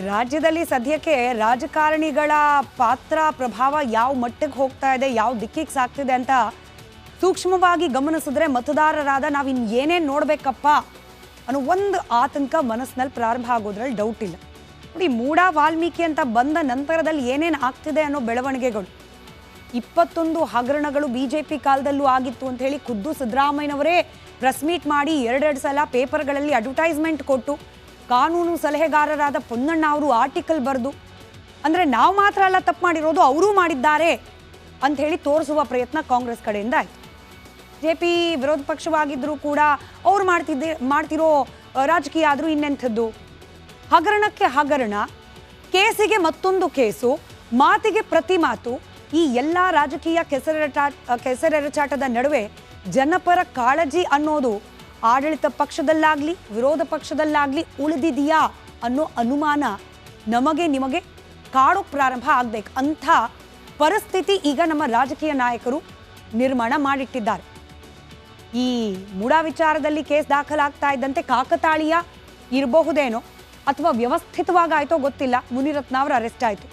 ರಾಜ್ಯದಲ್ಲಿ ಸದ್ಯಕ್ಕೆ ರಾಜಕಾರಣಿಗಳ ಪಾತ್ರ ಪ್ರಭಾವ ಯಾವ ಮಟ್ಟಿಗೆ ಹೋಗ್ತಾ ಇದೆ, ಯಾವ ದಿಕ್ಕಿಗೆ ಸಾಗ್ತಿದೆ ಅಂತ ಸೂಕ್ಷ್ಮವಾಗಿ ಗಮನಿಸಿದ್ರೆ ಮತದಾರರಾದ ನಾವಿನ್ ಏನೇನು ನೋಡಬೇಕಪ್ಪ ಅನ್ನೋ ಒಂದು ಆತಂಕ ಮನಸ್ಸಿನಲ್ಲಿ ಪ್ರಾರಂಭ ಆಗೋದ್ರಲ್ಲಿ ಡೌಟ್ ಇಲ್ಲ. ನೋಡಿ, ಮೂಡ ವಾಲ್ಮೀಕಿ ಅಂತ ಬಂದ ನಂತರದಲ್ಲಿ ಏನೇನು ಆಗ್ತಿದೆ ಅನ್ನೋ ಬೆಳವಣಿಗೆಗಳು, 21 ಹಗರಣಗಳು ಬಿಜೆಪಿ ಕಾಲದಲ್ಲೂ ಆಗಿತ್ತು ಅಂತ ಹೇಳಿ ಖುದ್ದು ಸಿದ್ದರಾಮಯ್ಯನವರೇ ಪ್ರೆಸ್ ಮೀಟ್ ಮಾಡಿ ಎರಡೆರಡು ಸಲ ಪೇಪರ್ಗಳಲ್ಲಿ ಅಡ್ವರ್ಟೈಸ್ಮೆಂಟ್ ಕೊಟ್ಟು ಕಾನೂನು ಸಲಹೆಗಾರರಾದ ಪೊನ್ನಣ್ಣ ಅವರು ಆರ್ಟಿಕಲ್ ಬರೆದು, ಅಂದರೆ ನಾವು ಮಾತ್ರ ಅಲ್ಲ ತಪ್ಪು ಮಾಡಿರೋದು, ಅವರೂ ಮಾಡಿದ್ದಾರೆ ಅಂತ ಹೇಳಿ ತೋರಿಸುವ ಪ್ರಯತ್ನ ಕಾಂಗ್ರೆಸ್ ಕಡೆಯಿಂದ ಆಯಿತು. ಜೆಪಿ ವಿರೋಧ ಪಕ್ಷವಾಗಿದ್ದರೂ ಕೂಡ ಅವ್ರು ಮಾಡ್ತಿರೋ ರಾಜಕೀಯ ಆದರೂ ಇನ್ನೆಂಥದ್ದು, ಹಗರಣಕ್ಕೆ ಹಗರಣ, ಕೇಸಿಗೆ ಮತ್ತೊಂದು ಕೇಸು, ಮಾತಿಗೆ ಪ್ರತಿ ಮಾತು, ಈ ಎಲ್ಲ ರಾಜಕೀಯ ಕೆಸರೆರಚಾಟದ ನಡುವೆ ಜನಪರ ಕಾಳಜಿ ಅನ್ನೋದು ಆಡಳಿತ ಪಕ್ಷದಲ್ಲಾಗಲಿ ವಿರೋಧ ಪಕ್ಷದಲ್ಲಾಗಲಿ ಉಳಿದಿದೆಯಾ ಅನ್ನೋ ಅನುಮಾನ ನಮಗೆ ನಿಮಗೆ ಕಾಡೋ ಪ್ರಾರಂಭ ಆಗಬೇಕು. ಅಂಥ ಪರಿಸ್ಥಿತಿ ಈಗ ನಮ್ಮ ರಾಜಕೀಯ ನಾಯಕರು ನಿರ್ಮಾಣ ಮಾಡಿಟ್ಟಿದ್ದಾರೆ. ಈ ಮೂಡ ವಿಚಾರದಲ್ಲಿ ಕೇಸ್ ದಾಖಲಾಗ್ತಾ ಇದ್ದಂತೆ ಕಾಕತಾಳೀಯ ಇರಬಹುದೇನೋ ಅಥವಾ ವ್ಯವಸ್ಥಿತವಾಗಿ ಆಯಿತೋ ಗೊತ್ತಿಲ್ಲ, ಮುನಿರತ್ನ ಅವರ ಅರೆಸ್ಟ್ ಆಯಿತು.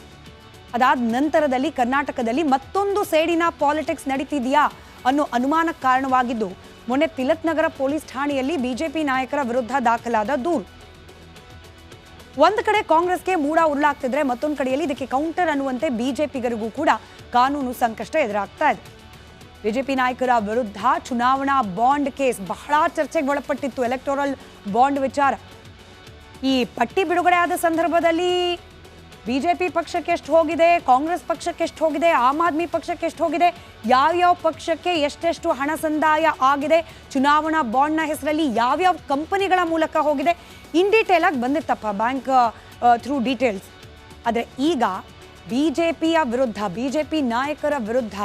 ಅದಾದ ನಂತರದಲ್ಲಿ ಕರ್ನಾಟಕದಲ್ಲಿ ಮತ್ತೊಂದು ಸೇಡಿನ ಪಾಲಿಟಿಕ್ಸ್ ನಡೀತಿದೆಯಾ ಅನ್ನೋ ಅನುಮಾನಕ್ಕೆ ಕಾರಣವಾಗಿದ್ದು ಮೊನ್ನೆ ತಿಲಕ್ ನಗರ ಪೊಲೀಸ್ ಠಾಣೆಯಲ್ಲಿ ಬಿಜೆಪಿ ನಾಯಕರ ವಿರುದ್ಧ ದಾಖಲಾದ ದೂರು. ಒಂದು ಕಡೆ ಕಾಂಗ್ರೆಸ್ಗೆ ಮೂಡ ಉರುಳಾಗ್ತಿದ್ರೆ ಮತ್ತೊಂದು ಕಡೆಯಲ್ಲಿ ಇದಕ್ಕೆ ಕೌಂಟರ್ ಅನ್ನುವಂತೆ ಬಿಜೆಪಿಗರಿಗೂ ಕೂಡ ಕಾನೂನು ಸಂಕಷ್ಟ ಎದುರಾಗ್ತಾ ಇದೆ. ಬಿಜೆಪಿ ನಾಯಕರ ವಿರುದ್ಧ ಚುನಾವಣಾ ಬಾಂಡ್ ಕೇಸ್ ಬಹಳ ಚರ್ಚೆಗೆ ಒಳಪಟ್ಟಿತ್ತು. ಎಲೆಕ್ಟೋರಲ್ ಬಾಂಡ್ ವಿಚಾರ ಈ ಪಟ್ಟಿ ಬಿಡುಗಡೆ ಆದ ಸಂದರ್ಭದಲ್ಲಿ ಬಿಜೆಪಿ ಪಕ್ಷಕ್ಕೆ ಎಷ್ಟು ಹೋಗಿದೆ, ಕಾಂಗ್ರೆಸ್ ಪಕ್ಷಕ್ಕೆ ಎಷ್ಟು ಹೋಗಿದೆ, ಆಮ್ ಆದ್ಮಿ ಪಕ್ಷಕ್ಕೆ ಎಷ್ಟು ಹೋಗಿದೆ, ಯಾವ್ಯಾವ ಪಕ್ಷಕ್ಕೆ ಎಷ್ಟೆಷ್ಟು ಹಣ ಸಂದಾಯ ಆಗಿದೆ, ಚುನಾವಣಾ ಬಾಂಡ್ನ ಹೆಸರಲ್ಲಿ ಯಾವ್ಯಾವ ಕಂಪನಿಗಳ ಮೂಲಕ ಹೋಗಿದೆ, ಇನ್ ಡೀಟೇಲ್ ಆಗಿ ಬಂದಿತ್ತಪ್ಪ ಬ್ಯಾಂಕ್ ಥ್ರೂ ಡೀಟೇಲ್ಸ್. ಆದರೆ ಈಗ ಬಿಜೆಪಿಯ ವಿರುದ್ಧ, ಬಿಜೆಪಿ ನಾಯಕರ ವಿರುದ್ಧ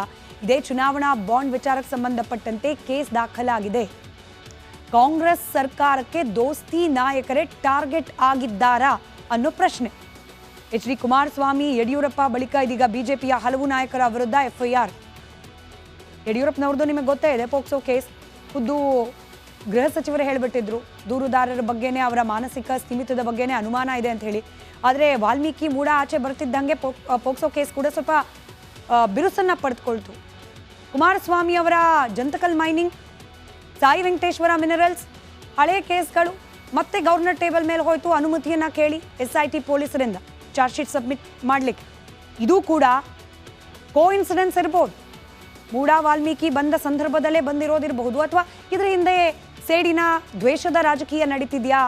ಇದೇ ಚುನಾವಣಾ ಬಾಂಡ್ ವಿಚಾರಕ್ಕೆ ಸಂಬಂಧಪಟ್ಟಂತೆ ಕೇಸ್ ದಾಖಲಾಗಿದೆ. ಕಾಂಗ್ರೆಸ್ ಸರ್ಕಾರಕ್ಕೆ ದೋಸ್ತಿ ನಾಯಕರೇ ಟಾರ್ಗೆಟ್ ಆಗಿದ್ದಾರಾ ಅನ್ನೋ ಪ್ರಶ್ನೆ. ಎಚ್ ಡಿ ಕುಮಾರಸ್ವಾಮಿ, ಯಡಿಯೂರಪ್ಪ ಬಳಿಕ ಇದೀಗ ಬಿಜೆಪಿಯ ಹಲವು ನಾಯಕರ ವಿರುದ್ಧ ಎಫ್ಐಆರ್. ಯಡಿಯೂರಪ್ಪನವ್ರದ್ದು ನಿಮಗೆ ಗೊತ್ತೇ ಇದೆ, ಪೋಕ್ಸೋ ಕೇಸ್. ಖುದ್ದು ಗೃಹ ಸಚಿವರು ಹೇಳಿಬಿಟ್ಟಿದ್ರು, ದೂರುದಾರರ ಬಗ್ಗೆನೇ, ಅವರ ಮಾನಸಿಕ ಸ್ಥಿಮಿತದ ಬಗ್ಗೆನೇ ಅನುಮಾನ ಇದೆ ಅಂತ ಹೇಳಿ. ಆದರೆ ವಾಲ್ಮೀಕಿ ಮೂಡ ಆಚೆ ಬರ್ತಿದ್ದಂಗೆ ಪೋಕ್ಸೋ ಕೇಸ್ ಕೂಡ ಸ್ವಲ್ಪ ಬಿರುಸನ್ನು ಪಡೆದುಕೊಳ್ತು. ಕುಮಾರಸ್ವಾಮಿ ಅವರ ಜಂತಕಲ್ ಮೈನಿಂಗ್, ಸಾಯಿ ವೆಂಕಟೇಶ್ವರ ಮಿನರಲ್ಸ್, ಹಳೆ ಕೇಸ್ಗಳು ಮತ್ತೆ ಗವರ್ನರ್ ಟೇಬಲ್ ಮೇಲೆ ಹೋಯಿತು. ಅನುಮತಿಯನ್ನು ಕೇಳಿ SIT ಪೊಲೀಸರಿಂದ ಚಾರ್ಜ್ ಶೀಟ್ ಸಬ್ಮಿಟ್ ಮಾಡಲಿಕ್ಕೆ. ಇದು ಕೂಡ ಕೋಇನ್ಸಿಡೆನ್ಸ್ ಇರ್ಬೋದು, ಮೂಡ ವಾಲ್ಮೀಕಿ ಬಂದ ಸಂದರ್ಭದಲ್ಲೇ ಬಂದಿರೋದಿರಬಹುದು, ಅಥವಾ ಇದರ ಹಿಂದೆ ಸೇಡಿನ ದ್ವೇಷದ ರಾಜಕೀಯ ನಡೀತಿದೆಯಾ,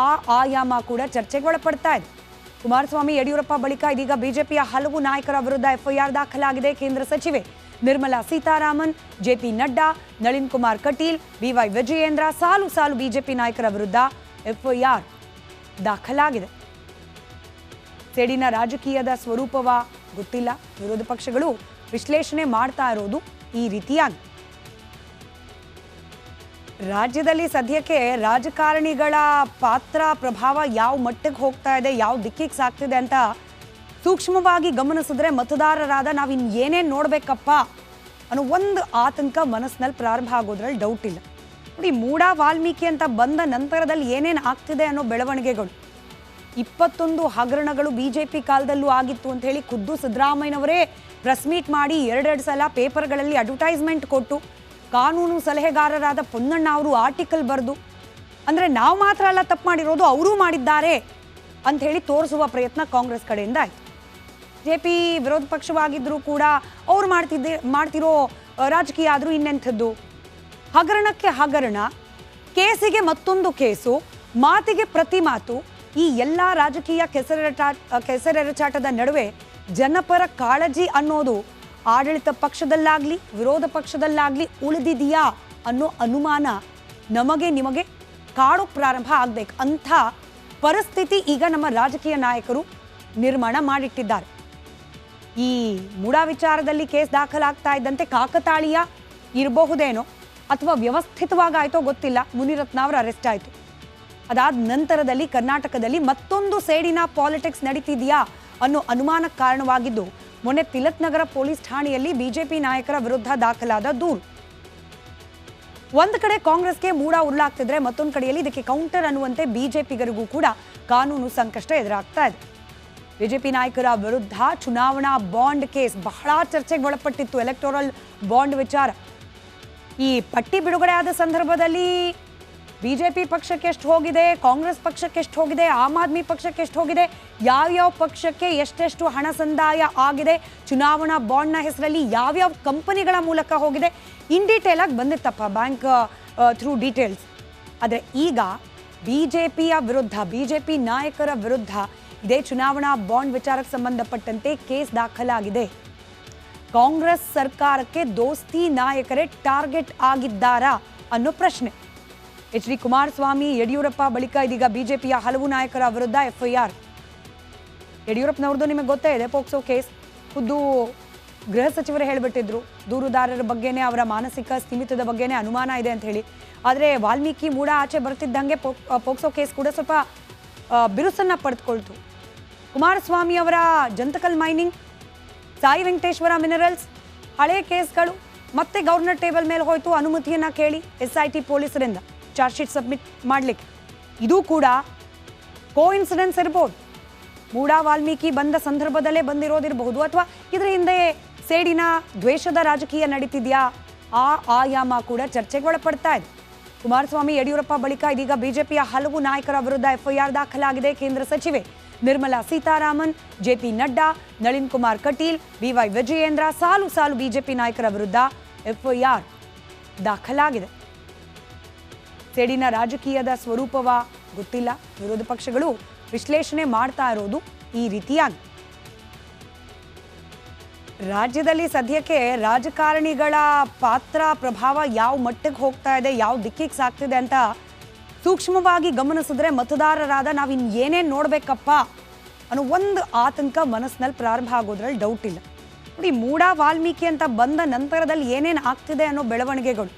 ಆ ಆಯಾಮ ಕೂಡ ಚರ್ಚೆಗೆ ಒಳಪಡ್ತಾ ಇದೆ. ಕುಮಾರಸ್ವಾಮಿ, ಯಡಿಯೂರಪ್ಪ ಬಳಿಕ ಇದೀಗ ಬಿಜೆಪಿಯ ಹಲವು ನಾಯಕರ ವಿರುದ್ಧ FIR ದಾಖಲಾಗಿದೆ. ಕೇಂದ್ರ ಸಚಿವೆ ನಿರ್ಮಲಾ ಸೀತಾರಾಮನ್, JP ನಡ್ಡಾ, ನಳಿನ್ ಕುಮಾರ್ ಕಟೀಲ್, BY ವಿಜಯೇಂದ್ರ, ಸಾಲು ಸಾಲು ಬಿಜೆಪಿ ನಾಯಕರ ವಿರುದ್ಧ FIR ದಾಖಲಾಗಿದೆ. ಸೇಡಿನ ರಾಜಕೀಯದ ಸ್ವರೂಪವ ಗೊತ್ತಿಲ್ಲ, ವಿರೋಧ ಪಕ್ಷಗಳು ವಿಶ್ಲೇಷಣೆ ಮಾಡ್ತಾ ಇರೋದು ಈ ರೀತಿಯಾಗಿ. ರಾಜ್ಯದಲ್ಲಿ ಸದ್ಯಕ್ಕೆ ರಾಜಕಾರಣಿಗಳ ಪಾತ್ರ ಪ್ರಭಾವ ಯಾವ ಮಟ್ಟಿಗೆ ಹೋಗ್ತಾ ಇದೆ, ಯಾವ ದಿಕ್ಕಿಗೆ ಸಾಗ್ತಿದೆ ಅಂತ ಸೂಕ್ಷ್ಮವಾಗಿ ಗಮನಿಸಿದ್ರೆ ಮತದಾರರಾದ ನಾವಿನ್ ಏನೇನು ನೋಡಬೇಕಪ್ಪ ಅನ್ನೋ ಒಂದು ಆತಂಕ ಮನಸ್ಸಿನಲ್ಲಿ ಪ್ರಾರಂಭ ಆಗೋದ್ರಲ್ಲಿ ಡೌಟ್ ಇಲ್ಲ. ನೋಡಿ, ಮೂಡ ವಾಲ್ಮೀಕಿ ಅಂತ ಬಂದ ನಂತರದಲ್ಲಿ ಏನೇನು ಆಗ್ತಿದೆ ಅನ್ನೋ ಬೆಳವಣಿಗೆಗಳು, 21 ಹಗರಣಗಳು ಬಿಜೆಪಿ ಕಾಲದಲ್ಲೂ ಆಗಿತ್ತು ಅಂತ ಹೇಳಿ ಖುದ್ದು ಸಿದ್ದರಾಮಯ್ಯನವರೇ ಪ್ರೆಸ್ ಮೀಟ್ ಮಾಡಿ ಎರಡೆರಡು ಸಲ ಪೇಪರ್ಗಳಲ್ಲಿ ಅಡ್ವರ್ಟೈಸ್ಮೆಂಟ್ ಕೊಟ್ಟು ಕಾನೂನು ಸಲಹೆಗಾರರಾದ ಪೊನ್ನಣ್ಣ ಅವರು ಆರ್ಟಿಕಲ್ ಬರೆದು, ಅಂದರೆ ನಾವು ಮಾತ್ರ ಅಲ್ಲ ತಪ್ಪು ಮಾಡಿರೋದು, ಅವರೂ ಮಾಡಿದ್ದಾರೆ ಅಂತ ಹೇಳಿ ತೋರಿಸುವ ಪ್ರಯತ್ನ ಕಾಂಗ್ರೆಸ್ ಕಡೆಯಿಂದ ಆಯಿತು. ಜೆಪಿ ವಿರೋಧ ಪಕ್ಷವಾಗಿದ್ದರೂ ಕೂಡ ಅವ್ರು ಮಾಡ್ತಿರೋ ರಾಜಕೀಯ ಆದರೂ ಇನ್ನೆಂಥದ್ದು, ಹಗರಣಕ್ಕೆ ಹಗರಣ, ಕೇಸಿಗೆ ಮತ್ತೊಂದು ಕೇಸು, ಮಾತಿಗೆ ಪ್ರತಿ ಮಾತು, ಈ ಎಲ್ಲ ರಾಜಕೀಯ ಕೆಸರೆರಚಾಟದ ನಡುವೆ ಜನಪರ ಕಾಳಜಿ ಅನ್ನೋದು ಆಡಳಿತ ಪಕ್ಷದಲ್ಲಾಗಲಿ ವಿರೋಧ ಪಕ್ಷದಲ್ಲಾಗಲಿ ಉಳಿದಿದೆಯಾ ಅನ್ನೋ ಅನುಮಾನ ನಮಗೆ ನಿಮಗೆ ಕಾಡೋ ಪ್ರಾರಂಭ ಆಗಬೇಕು. ಅಂಥ ಪರಿಸ್ಥಿತಿ ಈಗ ನಮ್ಮ ರಾಜಕೀಯ ನಾಯಕರು ನಿರ್ಮಾಣ ಮಾಡಿಟ್ಟಿದ್ದಾರೆ. ಈ ಮೂಡ ವಿಚಾರದಲ್ಲಿ ಕೇಸ್ ದಾಖಲಾಗ್ತಾ ಇದ್ದಂತೆ ಕಾಕತಾಳೀಯ ಇರಬಹುದೇನೋ ಅಥವಾ ವ್ಯವಸ್ಥಿತವಾಗಿ ಆಯಿತೋ ಗೊತ್ತಿಲ್ಲ, ಮುನಿರತ್ನ ಅವರ ಅರೆಸ್ಟ್ ಆಯಿತು. ಅದಾದ ನಂತರದಲ್ಲಿ ಕರ್ನಾಟಕದಲ್ಲಿ ಮತ್ತೊಂದು ಸೇಡಿನ ಪಾಲಿಟಿಕ್ಸ್ ನಡೀತಿದೆಯಾ ಅನ್ನೋ ಅನುಮಾನಕ್ಕೆ ಕಾರಣವಾಗಿದ್ದು ಮೊನ್ನೆ ತಿಲಕ್ ನಗರ ಪೊಲೀಸ್ ಠಾಣೆಯಲ್ಲಿ ಬಿಜೆಪಿ ನಾಯಕರ ವಿರುದ್ಧ ದಾಖಲಾದ ದೂರು. ಒಂದು ಕಡೆ ಕಾಂಗ್ರೆಸ್ಗೆ ಮೂಡ ಉರುಳಾಗ್ತಿದ್ರೆ ಮತ್ತೊಂದು ಕಡೆಯಲ್ಲಿ ಇದಕ್ಕೆ ಕೌಂಟರ್ ಅನ್ನುವಂತೆ ಬಿಜೆಪಿಗರಿಗೂ ಕೂಡ ಕಾನೂನು ಸಂಕಷ್ಟ ಎದುರಾಗ್ತಾ ಇದೆ. ಬಿಜೆಪಿ ನಾಯಕರ ವಿರುದ್ಧ ಚುನಾವಣಾ ಬಾಂಡ್ ಕೇಸ್ ಬಹಳ ಚರ್ಚೆಗೆ ಒಳಪಟ್ಟಿತ್ತು. ಎಲೆಕ್ಟೋರಲ್ ಬಾಂಡ್ ವಿಚಾರ ಈ ಪಟ್ಟಿ ಬಿಡುಗಡೆ ಆದ ಸಂದರ್ಭದಲ್ಲಿ ಬಿಜೆಪಿ ಪಕ್ಷಕ್ಕೆ ಎಷ್ಟು ಹೋಗಿದೆ, ಕಾಂಗ್ರೆಸ್ ಪಕ್ಷಕ್ಕೆ ಎಷ್ಟು ಹೋಗಿದೆ, ಆಮ್ ಆದ್ಮಿ ಪಕ್ಷಕ್ಕೆ ಎಷ್ಟು ಹೋಗಿದೆ, ಯಾವ್ಯಾವ ಪಕ್ಷಕ್ಕೆ ಎಷ್ಟೆಷ್ಟು ಹಣ ಸಂದಾಯ ಆಗಿದೆ, ಚುನಾವಣಾ ಬಾಂಡ್ನ ಹೆಸರಲ್ಲಿ ಯಾವ್ಯಾವ ಕಂಪನಿಗಳ ಮೂಲಕ ಹೋಗಿದೆ, ಇನ್ ಡೀಟೇಲ್ ಆಗಿ ಬಂದಿತ್ತಪ್ಪ ಬ್ಯಾಂಕ್ ಥ್ರೂ ಡೀಟೇಲ್ಸ್. ಆದರೆ ಈಗ ಬಿಜೆಪಿಯ ವಿರುದ್ಧ, ಬಿಜೆಪಿ ನಾಯಕರ ವಿರುದ್ಧ ಇದೇ ಚುನಾವಣಾ ಬಾಂಡ್ ವಿಚಾರಕ್ಕೆ ಸಂಬಂಧಪಟ್ಟಂತೆ ಕೇಸ್ ದಾಖಲಾಗಿದೆ. ಕಾಂಗ್ರೆಸ್ ಸರ್ಕಾರಕ್ಕೆ ದೋಸ್ತಿ ನಾಯಕರೇ ಟಾರ್ಗೆಟ್ ಆಗಿದ್ದಾರಾ ಅನ್ನೋ ಪ್ರಶ್ನೆ. ಎಚ್ ಡಿ ಕುಮಾರಸ್ವಾಮಿ, ಯಡಿಯೂರಪ್ಪ ಬಳಿಕ ಇದೀಗ ಬಿಜೆಪಿಯ ಹಲವು ನಾಯಕರ ವಿರುದ್ಧ ಎಫ್ಐಆರ್. ಯಡಿಯೂರಪ್ಪನವ್ರದ್ದು ನಿಮಗೆ ಗೊತ್ತೇ ಇದೆ, ಪೋಕ್ಸೋ ಕೇಸ್. ಖುದ್ದು ಗೃಹ ಸಚಿವರು ಹೇಳಿಬಿಟ್ಟಿದ್ರು, ದೂರುದಾರರ ಬಗ್ಗೆನೇ, ಅವರ ಮಾನಸಿಕ ಸ್ಥಿಮಿತದ ಬಗ್ಗೆನೇ ಅನುಮಾನ ಇದೆ ಅಂತ ಹೇಳಿ. ಆದರೆ ವಾಲ್ಮೀಕಿ ಮೂಡ ಆಚೆ ಬರ್ತಿದ್ದಂಗೆ ಪೋಕ್ಸೋ ಕೇಸ್ ಕೂಡ ಸ್ವಲ್ಪ ಬಿರುಸನ್ನು ಪಡೆದುಕೊಳ್ತು. ಕುಮಾರಸ್ವಾಮಿ ಅವರ ಜಂತಕಲ್ ಮೈನಿಂಗ್, ಸಾಯಿ ವೆಂಕಟೇಶ್ವರ ಮಿನರಲ್ಸ್, ಹಳೆ ಕೇಸ್ಗಳು ಮತ್ತೆ ಗವರ್ನರ್ ಟೇಬಲ್ ಮೇಲೆ ಹೋಯಿತು. ಅನುಮತಿಯನ್ನು ಕೇಳಿ SIT ಪೊಲೀಸರಿಂದ ಚಾರ್ಜ್ ಶೀಟ್ ಸಬ್ಮಿಟ್ ಮಾಡಲಿಕ್ಕೆ. ಇದು ಕೂಡ ಕೋಇನ್ಸಿಡೆನ್ಸ್ ಇರ್ಬೋದು, ಮೂಡ ವಾಲ್ಮೀಕಿ ಬಂದ ಸಂದರ್ಭದಲ್ಲೇ ಬಂದಿರೋದಿರಬಹುದು, ಅಥವಾ ಇದರ ಹಿಂದೆ ಸೇಡಿನ ದ್ವೇಷದ ರಾಜಕೀಯ ನಡೀತಿದೆಯಾ, ಆ ಆಯಾಮ ಕೂಡ ಚರ್ಚೆಗೆ ಒಳಪಡ್ತಾ ಇದೆ. ಕುಮಾರಸ್ವಾಮಿ, ಯಡಿಯೂರಪ್ಪ ಬಳಿಕ ಇದೀಗ ಬಿಜೆಪಿಯ ಹಲವು ನಾಯಕರ ವಿರುದ್ಧ FIR ದಾಖಲಾಗಿದೆ. ಕೇಂದ್ರ ಸಚಿವೆ ನಿರ್ಮಲಾ ಸೀತಾರಾಮನ್, JP ನಡ್ಡಾ, ನಳಿನ್ ಕುಮಾರ್ ಕಟೀಲ್, BY ವಿಜಯೇಂದ್ರ, ಸಾಲು ಸಾಲು ಬಿಜೆಪಿ ನಾಯಕರ ವಿರುದ್ಧ FIR ದಾಖಲಾಗಿದೆ. ಸೇಡಿನ ರಾಜಕೀಯದ ಸ್ವರೂಪವ ಗೊತ್ತಿಲ್ಲ, ವಿರೋಧ ಪಕ್ಷಗಳು ವಿಶ್ಲೇಷಣೆ ಮಾಡ್ತಾ ಇರೋದು ಈ ರೀತಿಯಾಗಿ. ರಾಜ್ಯದಲ್ಲಿ ಸದ್ಯಕ್ಕೆ ರಾಜಕಾರಣಿಗಳ ಪಾತ್ರ, ಪ್ರಭಾವ ಯಾವ ಮಟ್ಟಿಗೆ ಹೋಗ್ತಾ ಇದೆ, ಯಾವ ದಿಕ್ಕಿಗೆ ಸಾಗ್ತಿದೆ ಅಂತ ಸೂಕ್ಷ್ಮವಾಗಿ ಗಮನಿಸಿದ್ರೆ ಮತದಾರರಾದ ನಾವಿನ್ ಏನೇನು ನೋಡ್ಬೇಕಪ್ಪ ಅನ್ನೋ ಒಂದು ಆತಂಕ ಮನಸ್ಸಿನಲ್ಲಿ ಪ್ರಾರಂಭ ಆಗೋದ್ರಲ್ಲಿ ಡೌಟ್ ಇಲ್ಲ. ನೋಡಿ, ಮೂಡ ವಾಲ್ಮೀಕಿ ಅಂತ ಬಂದ ನಂತರದಲ್ಲಿ ಏನೇನು ಆಗ್ತಿದೆ ಅನ್ನೋ ಬೆಳವಣಿಗೆಗಳು,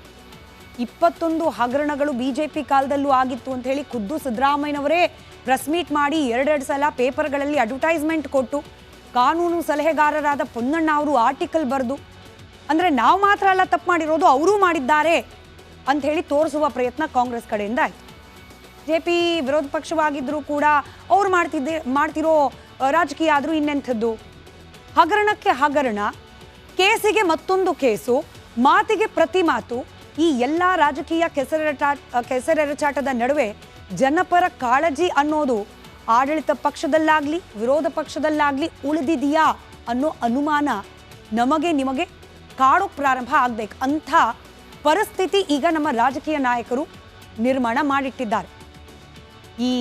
21 ಹಗರಣಗಳು ಬಿಜೆಪಿ ಕಾಲದಲ್ಲೂ ಆಗಿತ್ತು ಅಂತ ಹೇಳಿ ಖುದ್ದು ಸಿದ್ದರಾಮಯ್ಯನವರೇ ಪ್ರೆಸ್ ಮೀಟ್ ಮಾಡಿ 2 ಸಲ ಪೇಪರ್ಗಳಲ್ಲಿ ಅಡ್ವರ್ಟೈಸ್ಮೆಂಟ್ ಕೊಟ್ಟು, ಕಾನೂನು ಸಲಹೆಗಾರರಾದ ಪೊನ್ನಣ್ಣ ಅವರು ಆರ್ಟಿಕಲ್ ಬರೆದು, ಅಂದರೆ ನಾವು ಮಾತ್ರ ಅಲ್ಲ ತಪ್ಪು ಮಾಡಿರೋದು, ಅವರೂ ಮಾಡಿದ್ದಾರೆ ಅಂತ ಹೇಳಿ ತೋರಿಸುವ ಪ್ರಯತ್ನ ಕಾಂಗ್ರೆಸ್ ಕಡೆಯಿಂದ ಆಯಿತು. JP ವಿರೋಧ ಪಕ್ಷವಾಗಿದ್ದರೂ ಕೂಡ ಅವ್ರು ಮಾಡ್ತಿರೋ ರಾಜಕೀಯ ಆದರೂ ಇನ್ನೆಂಥದ್ದು, ಹಗರಣಕ್ಕೆ ಹಗರಣ, ಕೇಸಿಗೆ ಮತ್ತೊಂದು ಕೇಸು, ಮಾತಿಗೆ ಪ್ರತಿ ಮಾತು, ಈ ಎಲ್ಲ ರಾಜಕೀಯ ಕೆಸರೆರಚಾಟದ ನಡುವೆ ಜನಪರ ಕಾಳಜಿ ಅನ್ನೋದು ಆಡಳಿತ ಪಕ್ಷದಲ್ಲಾಗಲಿ ವಿರೋಧ ಪಕ್ಷದಲ್ಲಾಗಲಿ ಉಳಿದಿದೆಯಾ ಅನ್ನೋ ಅನುಮಾನ ನಮಗೆ ನಿಮಗೆ ಕಾಡೋಕ್ಕೆ ಪ್ರಾರಂಭ ಆಗಬೇಕು. ಅಂಥ ಪರಿಸ್ಥಿತಿ ಈಗ ನಮ್ಮ ರಾಜಕೀಯ ನಾಯಕರು ನಿರ್ಮಾಣ ಮಾಡಿಟ್ಟಿದ್ದಾರೆ. ಈ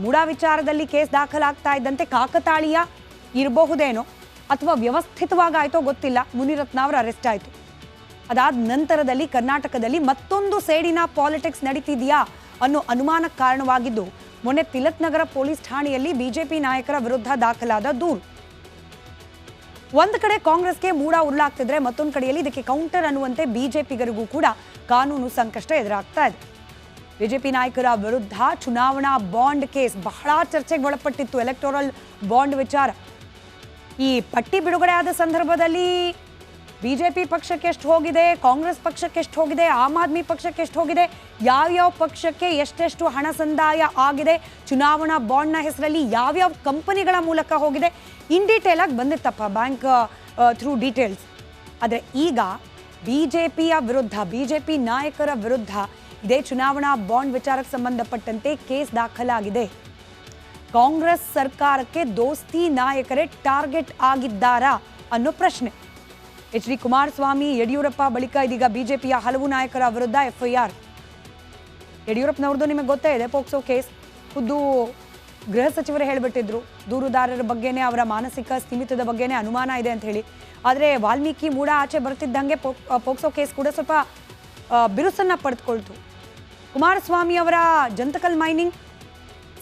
ಮೂಡ ವಿಚಾರದಲ್ಲಿ ಕೇಸ್ ದಾಖಲಾಗ್ತಾ ಇದ್ದಂತೆ ಕಾಕತಾಳೀಯ ಇರಬಹುದೇನೋ ಅಥವಾ ವ್ಯವಸ್ಥಿತವಾಗಿ ಆಯಿತೋ ಗೊತ್ತಿಲ್ಲ, ಮುನಿರತ್ನ ಅವರ ಅರೆಸ್ಟ್ ಆಯಿತು. ಅದಾದ ನಂತರದಲ್ಲಿ ಕರ್ನಾಟಕದಲ್ಲಿ ಮತ್ತೊಂದು ಸೇಡಿನ ಪಾಲಿಟಿಕ್ಸ್ ನಡೀತಿದೆಯಾ ಅನ್ನೋ ಅನುಮಾನಕ್ಕೆ ಕಾರಣವಾಗಿದ್ದು ಮೊನ್ನೆ ತಿಲಕ್ ನಗರ ಪೊಲೀಸ್ ಠಾಣೆಯಲ್ಲಿ ಬಿಜೆಪಿ ನಾಯಕರ ವಿರುದ್ಧ ದಾಖಲಾದ ದೂರು. ಒಂದು ಕಡೆ ಕಾಂಗ್ರೆಸ್ಗೆ ಮೂಡ ಉರುಳಾಗ್ತಿದ್ರೆ ಮತ್ತೊಂದು ಕಡೆಯಲ್ಲಿ ಇದಕ್ಕೆ ಕೌಂಟರ್ ಅನ್ನುವಂತೆ ಬಿಜೆಪಿಗರಿಗೂ ಕೂಡ ಕಾನೂನು ಸಂಕಷ್ಟ ಎದುರಾಗ್ತಾ ಇದೆ. ಬಿಜೆಪಿ ನಾಯಕರ ವಿರುದ್ಧ ಚುನಾವಣಾ ಬಾಂಡ್ ಕೇಸ್ ಬಹಳ ಚರ್ಚೆಗೆ ಒಳಪಟ್ಟಿತ್ತು. ಎಲೆಕ್ಟೋರಲ್ ಬಾಂಡ್ ವಿಚಾರ ಈ ಪಟ್ಟಿ ಬಿಡುಗಡೆ ಆದ ಸಂದರ್ಭದಲ್ಲಿ ಬಿಜೆಪಿ ಪಕ್ಷಕ್ಕೆ ಎಷ್ಟು ಹೋಗಿದೆ, ಕಾಂಗ್ರೆಸ್ ಪಕ್ಷಕ್ಕೆ ಎಷ್ಟು ಹೋಗಿದೆ, ಆಮ್ ಆದ್ಮಿ ಪಕ್ಷಕ್ಕೆ ಎಷ್ಟು ಹೋಗಿದೆ, ಯಾವ್ಯಾವ ಪಕ್ಷಕ್ಕೆ ಎಷ್ಟೆಷ್ಟು ಹಣ ಸಂದಾಯ ಆಗಿದೆ, ಚುನಾವಣಾ ಬಾಂಡ್ನ ಹೆಸರಲ್ಲಿ ಯಾವ್ಯಾವ ಕಂಪನಿಗಳ ಮೂಲಕ ಹೋಗಿದೆ, ಇನ್ ಡೀಟೇಲ್ ಆಗಿ ಬಂದಿತ್ತಪ್ಪ ಬ್ಯಾಂಕ್ ಥ್ರೂ ಡೀಟೇಲ್ಸ್. ಆದರೆ ಈಗ ಬಿಜೆಪಿಯ ವಿರುದ್ಧ, ಬಿಜೆಪಿ ನಾಯಕರ ವಿರುದ್ಧ ಇದೇ ಚುನಾವಣಾ ಬಾಂಡ್ ವಿಚಾರಕ್ಕೆ ಸಂಬಂಧಪಟ್ಟಂತೆ ಕೇಸ್ ದಾಖಲಾಗಿದೆ. ಕಾಂಗ್ರೆಸ್ ಸರ್ಕಾರಕ್ಕೆ ದೋಸ್ತಿ ನಾಯಕರೇ ಟಾರ್ಗೆಟ್ ಆಗಿದ್ದಾರಾ ಅನ್ನೋ ಪ್ರಶ್ನೆ. ಎಚ್ ಡಿ ಕುಮಾರಸ್ವಾಮಿ, ಯಡಿಯೂರಪ್ಪ ಬಳಿಕ ಇದೀಗ ಬಿಜೆಪಿಯ ಹಲವು ನಾಯಕರ ವಿರುದ್ಧ FIR. ಯಡಿಯೂರಪ್ಪನವ್ರದ್ದು ನಿಮಗೆ ಗೊತ್ತೇ ಇದೆ, ಪೋಕ್ಸೋ ಕೇಸ್. ಖುದ್ದು ಗೃಹ ಸಚಿವರು ಹೇಳಿಬಿಟ್ಟಿದ್ರು, ದೂರುದಾರರ ಬಗ್ಗೆನೇ, ಅವರ ಮಾನಸಿಕ ಸ್ಥಿಮಿತದ ಬಗ್ಗೆನೇ ಅನುಮಾನ ಇದೆ ಅಂತ ಹೇಳಿ. ಆದರೆ ವಾಲ್ಮೀಕಿ ಮೂಡ ಆಚೆ ಬರ್ತಿದ್ದಂಗೆ ಪೋಕ್ಸೋ ಕೇಸ್ ಕೂಡ ಸ್ವಲ್ಪ ಬಿರುಸನ್ನು ಪಡೆದುಕೊಳ್ತು. ಕುಮಾರಸ್ವಾಮಿ ಅವರ ಜಂತಕಲ್ ಮೈನಿಂಗ್,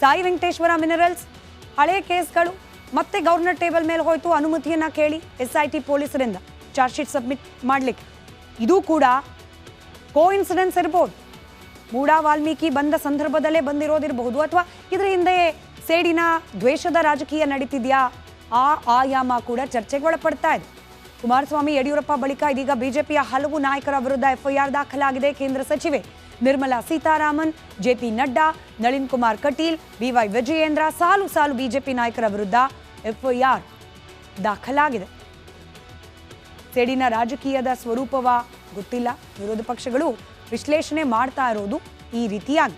ಸಾಯಿ ವೆಂಕಟೇಶ್ವರ ಮಿನರಲ್ಸ್, ಹಳೆ ಕೇಸ್ಗಳು ಮತ್ತೆ ಗವರ್ನರ್ ಟೇಬಲ್ ಮೇಲೆ ಹೋಯಿತು. ಅನುಮತಿಯನ್ನು ಕೇಳಿ SIT ಪೊಲೀಸರಿಂದ ಚಾರ್ಜ್ ಶೀಟ್ ಸಬ್ಮಿಟ್ ಮಾಡಲಿಕ್ಕೆ. ಇದು ಕೂಡ ಕೋಇನ್ಸಿಡೆನ್ಸ್ ಇರ್ಬೋದು, ಮೂಡ ವಾಲ್ಮೀಕಿ ಬಂದ ಸಂದರ್ಭದಲ್ಲೇ ಬಂದಿರೋದಿರಬಹುದು, ಅಥವಾ ಇದರ ಹಿಂದೆ ಸೇಡಿನ ದ್ವೇಷದ ರಾಜಕೀಯ ನಡೀತಿದೆಯಾ, ಆ ಆಯಾಮ ಕೂಡ ಚರ್ಚೆಗೆ ಒಳಪಡ್ತಾ ಇದೆ. ಕುಮಾರಸ್ವಾಮಿ ಯಡಿಯೂರಪ್ಪ ಬಳಿಕ ಇದೀಗ ಬಿಜೆಪಿಯ ಹಲವು ನಾಯಕರ ವಿರುದ್ಧ ಎಫ್ಐಆರ್ ದಾಖಲಾಗಿದೆ. ಕೇಂದ್ರ ಸಚಿವೆ ನಿರ್ಮಲಾ ಸೀತಾರಾಮನ್, ಜೆಪಿ ನಡ್ಡಾ, ನಳಿನ್ ಕುಮಾರ್ ಕಟೀಲ್, ಬಿವೈ ವಿಜಯೇಂದ್ರ ಸಾಲು ಸಾಲು ಬಿಜೆಪಿ ನಾಯಕರ ವಿರುದ್ಧ ಎಫ್ಐಆರ್ ದಾಖಲಾಗಿದೆ. ಸೇಡಿನ ರಾಜಕೀಯದ ಸ್ವರೂಪವ ಗೊತ್ತಿಲ್ಲ. ವಿರೋಧ ಪಕ್ಷಗಳು ವಿಶ್ಲೇಷಣೆ ಮಾಡ್ತಾ ಇರೋದು ಈ ರೀತಿಯಾಗಿ.